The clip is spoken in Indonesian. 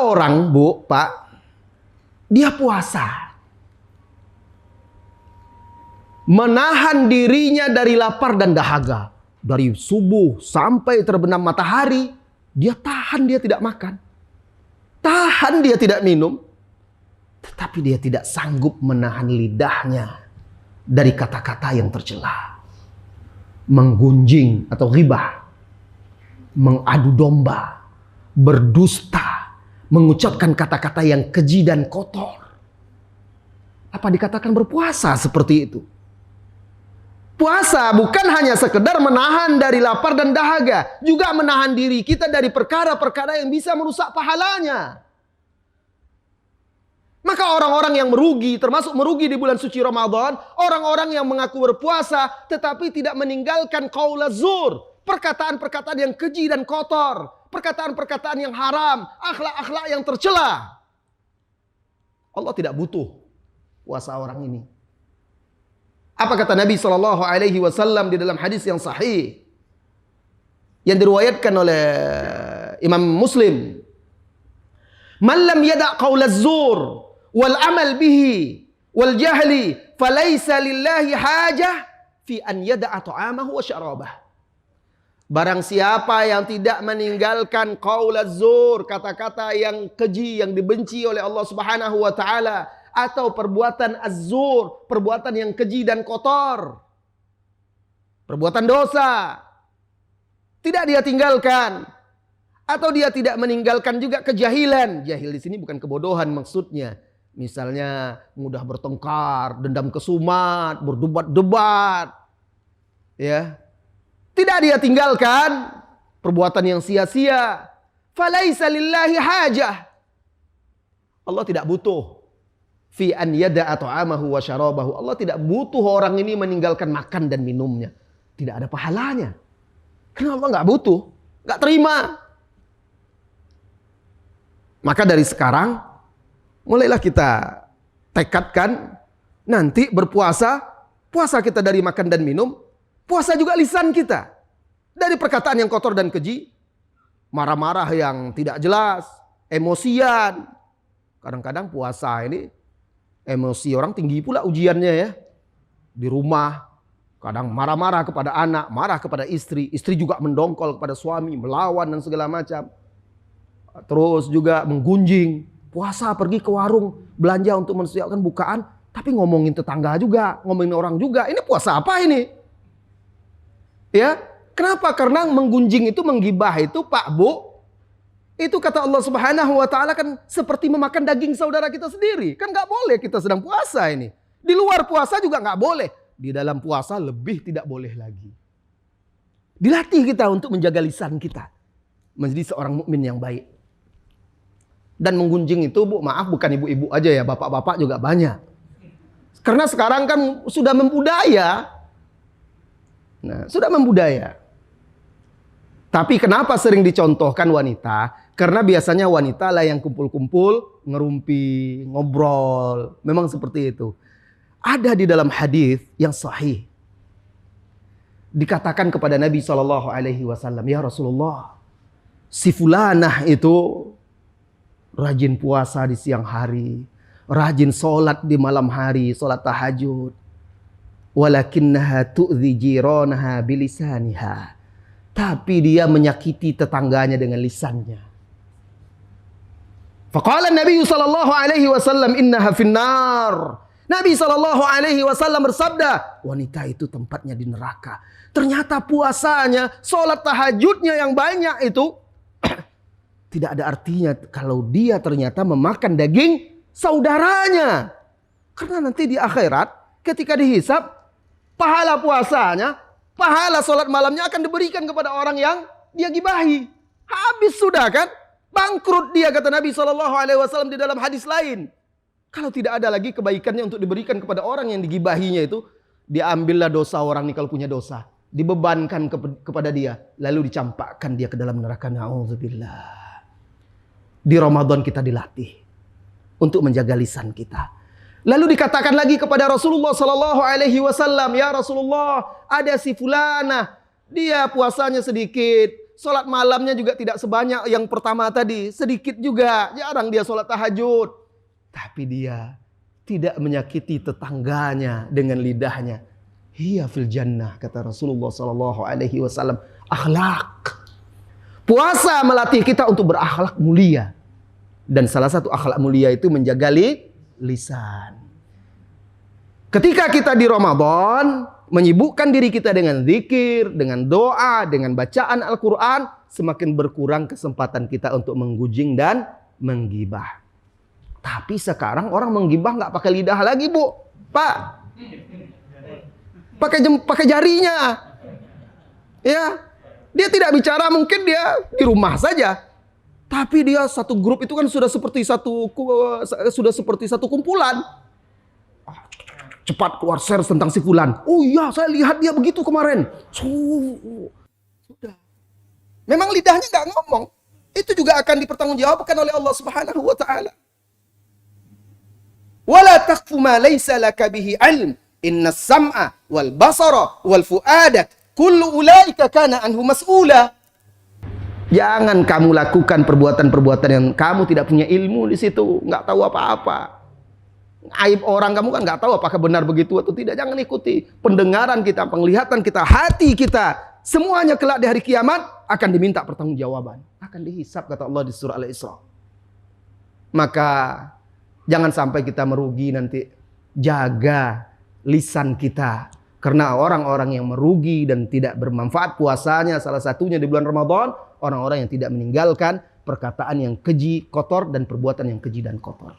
orang, Bu, Pak, dia puasa, menahan dirinya dari lapar dan dahaga. Dari subuh sampai terbenam matahari, dia tahan, dia tidak makan. Tahan, dia tidak minum. Tetapi dia tidak sanggup menahan lidahnya dari kata-kata yang tercela. Menggunjing atau ghibah, mengadu domba, berdusta, mengucapkan kata-kata yang keji dan kotor. Apa dikatakan berpuasa seperti itu? Puasa bukan hanya sekedar menahan dari lapar dan dahaga, juga menahan diri kita dari perkara-perkara yang bisa merusak pahalanya. Maka orang-orang yang merugi, termasuk merugi di bulan suci Ramadan, orang-orang yang mengaku berpuasa tetapi tidak meninggalkan qaul zur, perkataan-perkataan yang keji dan kotor, perkataan-perkataan yang haram, akhlak-akhlak yang tercela. Allah tidak butuh puasa orang ini. Apa kata Nabi SAW di dalam hadis yang sahih yang diriwayatkan oleh Imam Muslim? Man lam yada' qaul az-zur wal amal bihi wal jahli falaysa lillahi hajah fi an yada'a ta'amahu wa syarabah. Barang siapa yang tidak meninggalkan qaul az-zur, kata-kata yang keji yang dibenci oleh Allah Subhanahu wa taala, atau perbuatan az-zur, perbuatan yang keji dan kotor, perbuatan dosa, tidak dia tinggalkan, atau dia tidak meninggalkan juga kejahilan. Jahil di sini bukan kebodohan maksudnya. Misalnya mudah bertengkar, dendam kesumat, berdebat-debat, ya. Tidak dia tinggalkan perbuatan yang sia-sia. Falaisa lillahi hajah. Allah tidak butuh fi an yada'a ta'amahu wa syarabahu. Allah tidak butuh orang ini meninggalkan makan dan minumnya. Tidak ada pahalanya. Karena Allah nggak butuh, nggak terima. Maka dari sekarang mulailah kita tekadkan nanti berpuasa, puasa kita dari makan dan minum, puasa juga lisan kita dari perkataan yang kotor dan keji, marah-marah yang tidak jelas, emosian. Kadang-kadang puasa ini emosi orang tinggi pula ujiannya ya. Di rumah kadang marah-marah kepada anak, marah kepada istri, istri juga mendongkol kepada suami, melawan dan segala macam. Terus juga menggunjing, puasa pergi ke warung belanja untuk mensiapkan bukaan, tapi ngomongin tetangga juga, ngomongin orang juga. Ini puasa apa ini? Ya, kenapa? Karena menggunjing itu, menggibah itu, Pak Bu, itu kata Allah Subhanahu wa taala kan seperti memakan daging saudara kita sendiri. Kan nggak boleh, kita sedang puasa ini. Di luar puasa juga nggak boleh. Di dalam puasa lebih tidak boleh lagi. Dilatih kita untuk menjaga lisan kita menjadi seorang mukmin yang baik. Dan menggunjing itu, Bu, maaf, bukan ibu-ibu aja ya, bapak-bapak juga banyak. Karena sekarang kan sudah membudaya. Nah, sudah membudaya. Tapi kenapa sering dicontohkan wanita? Karena biasanya wanita lah yang kumpul-kumpul, ngerumpi, ngobrol. Memang seperti itu. Ada di dalam hadis yang sahih. Dikatakan kepada Nabi SAW, ya Rasulullah, si fulanah itu rajin puasa di siang hari, rajin sholat di malam hari, sholat tahajud. Walakinnaha tu'dhi jiranaha bilisaniha. Tapi dia menyakiti tetangganya dengan lisannya. Faqala Nabi sallallahu alaihi wasallam innaha finnar. Nabi sallallahu alaihi wasallam bersabda, wanita itu tempatnya di neraka. Ternyata puasanya, sholat tahajudnya yang banyak itu tidak ada artinya kalau dia ternyata memakan daging saudaranya. Karena nanti di akhirat ketika dihisab, pahala puasanya, pahala sholat malamnya akan diberikan kepada orang yang dia gibahi. Habis sudah kan? Bangkrut dia, kata Nabi SAW di dalam hadis lain. Kalau tidak ada lagi kebaikannya untuk diberikan kepada orang yang digibahinya itu, diambillah dosa orang ini kalau punya dosa. Dibebankan kepada dia. Lalu dicampakkan dia ke dalam neraka. Na'udzubillah. Di Ramadan kita dilatih untuk menjaga lisan kita. Lalu dikatakan lagi kepada Rasulullah SAW, ya Rasulullah, ada si fulana, dia puasanya sedikit, Sholat malamnya juga tidak sebanyak yang pertama tadi. Sedikit juga. Jarang dia sholat tahajud. Tapi dia tidak menyakiti tetangganya dengan lidahnya. Hiya fil jannah, kata Rasulullah SAW. Akhlak. Puasa melatih kita untuk berakhlak mulia. Dan salah satu akhlak mulia itu menjaga lisan. Ketika kita di Ramadan, menyibukkan diri kita dengan zikir, dengan doa, dengan bacaan Al-Quran, semakin berkurang kesempatan kita untuk menggujing dan menggibah. Tapi sekarang orang menggibah nggak pakai lidah lagi, Bu. Pak. Pakai jarinya. Ya. Dia tidak bicara, mungkin dia di rumah saja. Tapi dia satu grup itu kan sudah seperti satu kumpulan. Cepat keluar share tentang si fulan. Oh iya, saya lihat dia begitu kemarin. Sudah. Memang lidahnya nggak ngomong. Itu juga akan dipertanggungjawabkan oleh Allah Subhanahu wa taala. Wala taqfu ma laysa laka bihi ilm. Inna sam'a wal basara wal fuada kullu ulaika kana anhu mas'ula. Jangan kamu lakukan perbuatan-perbuatan yang kamu tidak punya ilmu di situ, nggak tahu apa-apa. Aib orang kamu kan nggak tahu apakah benar begitu atau tidak. Jangan ikuti. Pendengaran kita, penglihatan kita, hati kita, semuanya kelak di hari kiamat akan diminta pertanggungjawaban. Akan dihisap, kata Allah di surah Al-Isra. Maka jangan sampai kita merugi nanti. Jaga lisan kita. Karena orang-orang yang merugi dan tidak bermanfaat puasanya, salah satunya di bulan Ramadan, orang-orang yang tidak meninggalkan perkataan yang keji, kotor, dan perbuatan yang keji dan kotor.